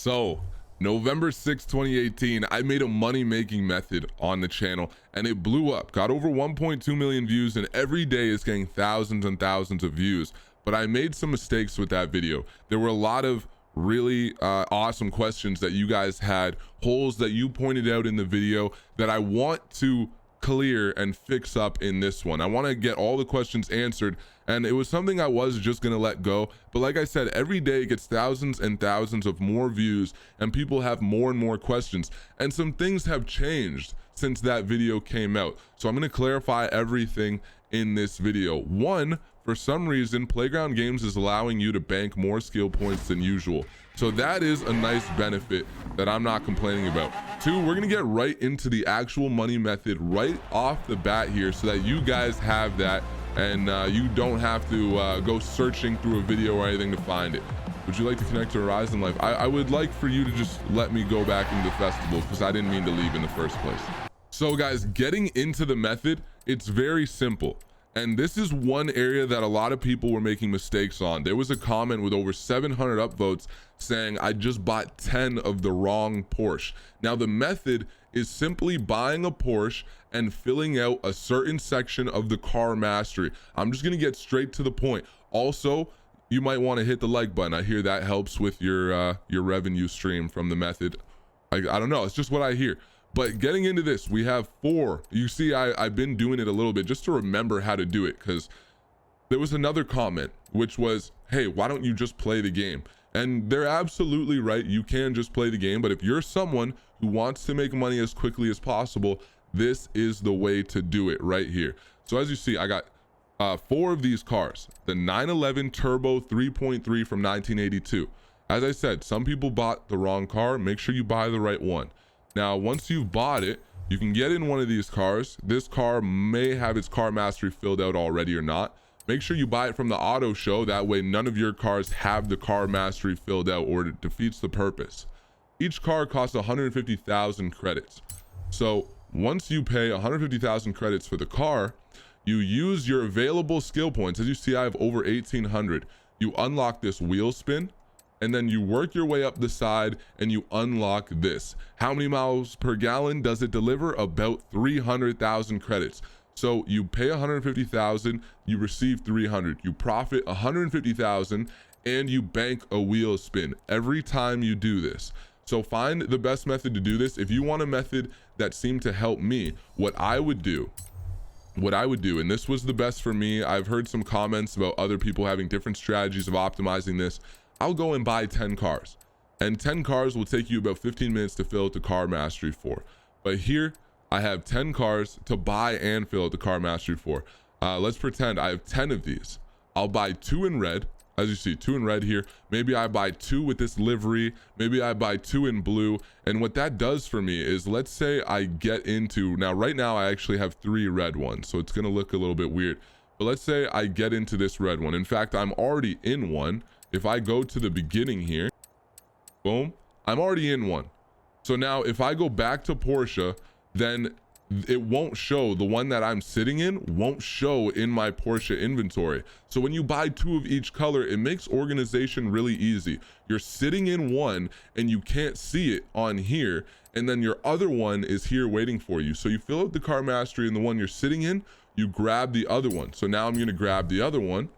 So November 6, 2018, I made a money making method on the channel and it blew up, got over 1.2 million views, and every day is getting thousands and thousands of views. But I made some mistakes with that video. There were a lot of really awesome questions that you guys had, holes that you pointed out in the video that I want to clear and fix up in this one. I want to get all the questions answered, and it was something I was just gonna let go. But like I said, every day it gets thousands and thousands of more views and people have more and more questions, and some things have changed since that video came out. So I'm going to clarify everything in this video. One, for some reason Playground Games is allowing you to bank more skill points than usual, so that is a nice benefit that I'm not complaining about. Two, we're gonna get right into the actual money method right off the bat here so that you guys have that, and you don't have to go searching through a video or anything to find it. Would you like to connect to Horizon Life? I would like for you to just let me go back into the festival because I didn't mean to leave in the first place. So guys, getting into the method, it's very simple. And this is one area that a lot of people were making mistakes on. There was a comment with over 700 upvotes saying I just bought 10 of the wrong Porsche. Now the method is simply buying a Porsche and filling out a certain section of the car mastery. I'm just gonna get straight to the point. Also, you might want to hit the like button. I hear that helps with your revenue stream from the method. I don't know, it's just what I hear. But getting into this, we have 4. You see, I've been doing it a little bit just to remember how to do it, because there was another comment which was, hey, why don't you just play the game? And they're absolutely right, you can just play the game, but if you're someone who wants to make money as quickly as possible, this is the way to do it right here. So as you see, I got 4 of these cars. The 911 Turbo 3.3 from 1982. As I said, some people bought the wrong car. Make sure you buy the right one. Now, once you've bought it, you can get in one of these cars. This car may have its car mastery filled out already or not. Make sure you buy it from the auto show. That way, none of your cars have the car mastery filled out or it defeats the purpose. Each car costs 150,000 credits. So once you pay 150,000 credits for the car, you use your available skill points. As you see, I have over 1,800. You unlock this wheel spin, and then you work your way up the side and you unlock this. How many miles per gallon does it deliver? About 300,000 credits. So you pay 150,000, you receive 300, you profit 150,000, and you bank a wheel spin every time you do this. So find the best method to do this. If you want a method that seemed to help me, what I would do, and this was the best for me, I've heard some comments about other people having different strategies of optimizing this. I'll go and buy 10 cars, and 10 cars will take you about 15 minutes to fill out the car mastery for. But here I have 10 cars to buy and fill out the car mastery for. Let's pretend I have 10 of these. I'll buy 2 in red. As you see, 2 in red here. Maybe I buy 2 with this livery. Maybe I buy 2 in blue. And what that does for me is, let's say I get into, now right now I actually have 3 red ones, so it's gonna look a little bit weird. But let's say I get into this red one. In fact, I'm already in one. If I go to the beginning here, boom, I'm already in one. So now if I go back to Porsche, then it won't show, the one that I'm sitting in won't show in my Porsche inventory. So when you buy 2 of each color, it makes organization really easy. You're sitting in one and you can't see it on here, and then your other one is here waiting for you. So you fill out the car mastery in the one you're sitting in, you grab the other one. So now I'm gonna grab the other one.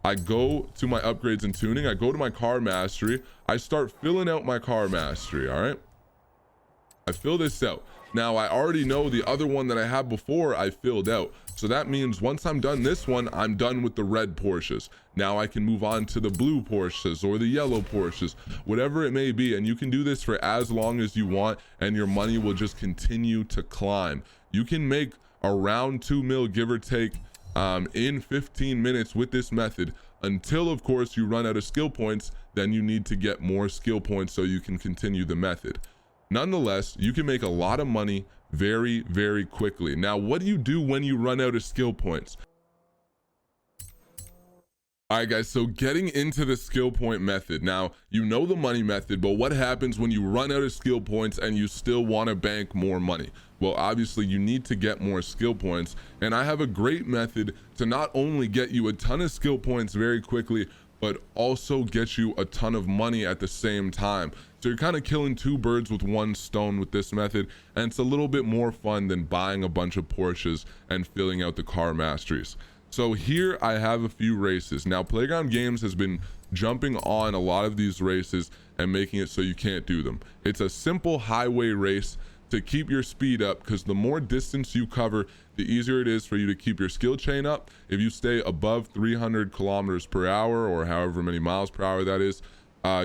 I go to my upgrades and tuning, I go to my car mastery, I start filling out my car mastery, all right? I fill this out. Now I already know the other one that I had before I filled out. So that means once I'm done this one, I'm done with the red Porsches. Now I can move on to the blue Porsches or the yellow Porsches, whatever it may be. And you can do this for as long as you want, and your money will just continue to climb. You can make around 2 mil, give or take, in 15 minutes with this method, until of course you run out of skill points. Then you need to get more skill points so you can continue the method. Nonetheless, you can make a lot of money very, very quickly. Now, what do you do when you run out of skill points? All right, guys, so getting into the skill point method. Now, you know the money method, but what happens when you run out of skill points and you still want to bank more money? Well, obviously, you need to get more skill points, and I have a great method to not only get you a ton of skill points very quickly, but also get you a ton of money at the same time. So you're kind of killing two birds with one stone with this method, and it's a little bit more fun than buying a bunch of Porsches and filling out the car masteries. So here I have a few races. Now Playground Games has been jumping on a lot of these races and making it so you can't do them. It's a simple highway race to keep your speed up, because the more distance you cover, the easier it is for you to keep your skill chain up. If you stay above 300 kilometers per hour, or however many miles per hour that is,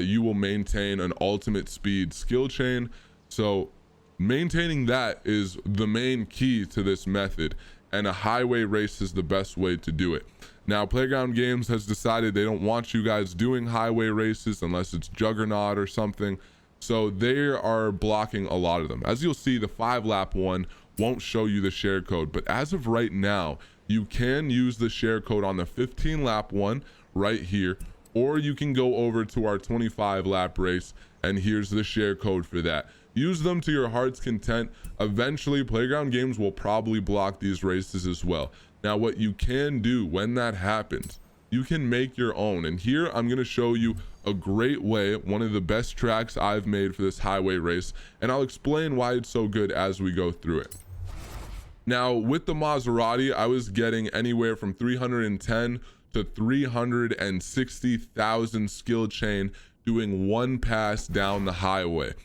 you will maintain an ultimate speed skill chain. So maintaining that is the main key to this method, and a highway race is the best way to do it. Now Playground Games has decided they don't want you guys doing highway races unless it's Juggernaut or something, so they are blocking a lot of them. As you'll see, the 5-lap one won't show you the share code, but as of right now you can use the share code on the 15-lap one right here, or you can go over to our 25-lap race, and here's the share code for that. Use them to your heart's content. Eventually Playground Games will probably block these races as well. Now what you can do when that happens, you can make your own, and here I'm going to show you a great way, one of the best tracks I've made for this highway race, and I'll explain why it's so good as we go through it. Now with the Maserati, I was getting anywhere from 310 to 360,000 skill chain doing one pass down the highway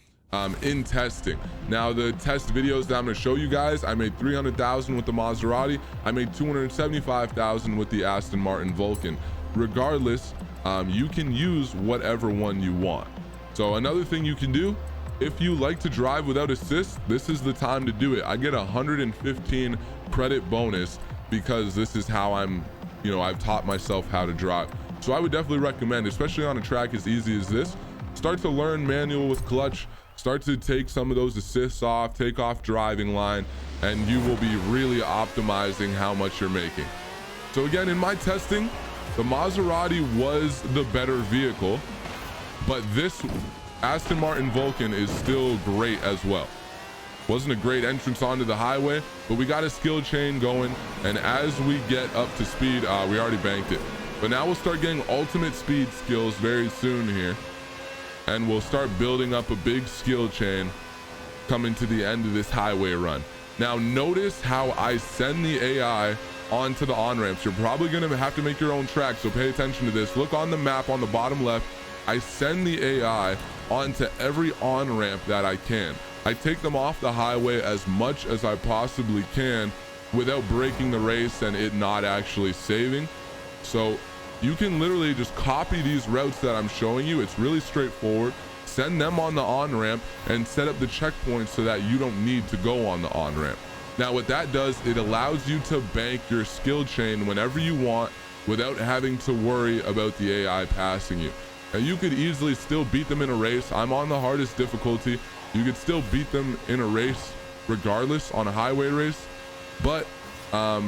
in testing. Now the test videos that I'm going to show you guys, I made 300,000 with the Maserati, I made 275,000 with the Aston Martin Vulcan. Regardless, you can use whatever one you want. So another thing you can do, if you like to drive without assist, this is the time to do it. I get 115 credit bonus because this is how I've taught myself how to drive. So I would definitely recommend, especially on a track as easy as this, start to learn manual with clutch, start to take some of those assists off, take off driving line, and you will be really optimizing how much you're making. So again, in my testing, the Maserati was the better vehicle, but this Aston Martin Vulcan is still great as well. Wasn't a great entrance onto the highway, but we got a skill chain going, and as we get up to speed, we already banked it. But now we'll start getting ultimate speed skills very soon here, and we'll start building up a big skill chain coming to the end of this highway run. Now notice how I send the AI onto the on-ramps. You're probably going to have to make your own track, so pay attention to this. Look on the map on the bottom left. I send the AI onto every on-ramp that I can. I take them off the highway as much as I possibly can without breaking the race and it not actually saving. So you can literally just copy these routes that I'm showing you. It's really straightforward. Send them on the on-ramp and set up the checkpoints so that you don't need to go on the on-ramp. Now what that does, it allows you to bank your skill chain whenever you want without having to worry about the AI passing you. Now you could easily still beat them in a race. I'm on the hardest difficulty. You could still beat them in a race regardless on a highway race, but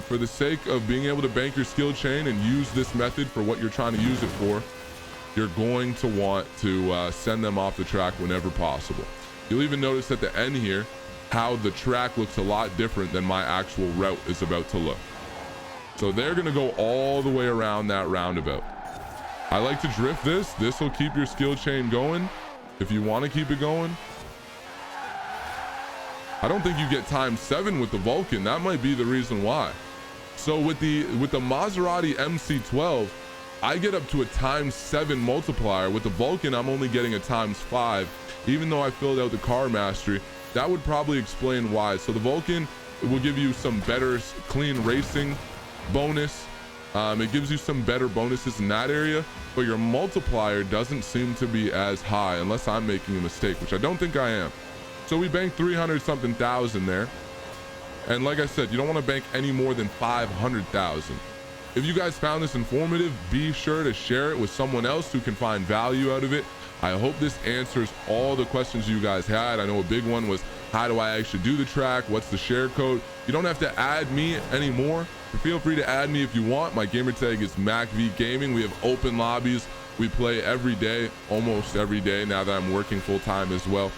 for the sake of being able to bank your skill chain and use this method for what you're trying to use it for, you're going to want to send them off the track whenever possible. You'll even notice at the end here how the track looks a lot different than my actual route is about to look. So they're going to go all the way around that roundabout. I like to drift this. This will keep your skill chain going if you want to keep it going. I don't think you get ×7 with the Vulcan. That might be the reason why. So with the Maserati MC12, I get up to a ×7 multiplier. With the Vulcan, I'm only getting a ×5, even though I filled out the car mastery. That would probably explain why. So the Vulcan will give you some better clean racing bonus. It gives you some better bonuses in that area, but your multiplier doesn't seem to be as high unless I'm making a mistake, which I don't think I am. So we banked 300-something thousand there. And like I said, you don't want to bank any more than 500,000. If you guys found this informative, be sure to share it with someone else who can find value out of it. I hope this answers all the questions you guys had. I know a big one was, how do I actually do the track? What's the share code? You don't have to add me anymore. Feel free to add me if you want. My gamertag is Mack v Gaming. We have open lobbies. We play every day, almost every day, now that I'm working full-time as well.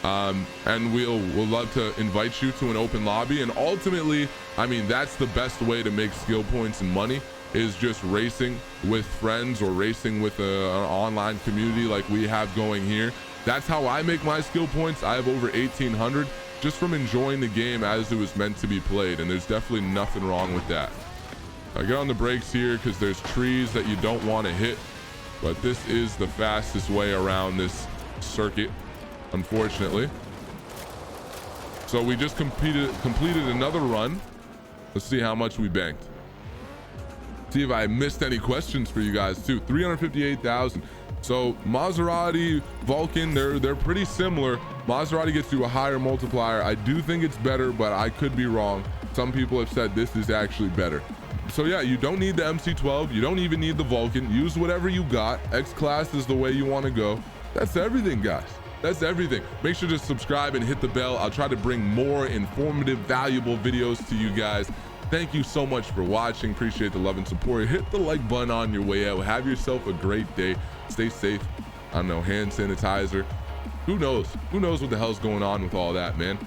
And we'll love to invite you to an open lobby. And ultimately, I mean, that's the best way to make skill points and money. is just racing with friends or racing with an online community like we have going here. That's how I make my skill points. I have over 1,800 just from enjoying the game as it was meant to be played, and there's definitely nothing wrong with that. I get on the brakes here because there's trees that you don't want to hit, but this is the fastest way around this circuit, unfortunately. So we just completed another run. Let's see how much we banked. See if I missed any questions for you guys too. 358,000. So Maserati, Vulcan, they're pretty similar. Maserati gets you a higher multiplier. I do think it's better, but I could be wrong. Some people have said this is actually better. So yeah, you don't need the MC12. You don't even need the Vulcan. Use whatever you got. X-Class is the way you want to go. That's everything, guys. That's everything. Make sure to subscribe and hit the bell. I'll try to bring more informative, valuable videos to you guys. Thank you so much for watching. Appreciate the love and support. Hit the like button on your way out. Have yourself a great day. Stay safe. I don't know, hand sanitizer. Who knows? Who knows what the hell's going on with all that, man?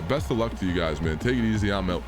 Best of luck to you guys, man. Take it easy. I'm out.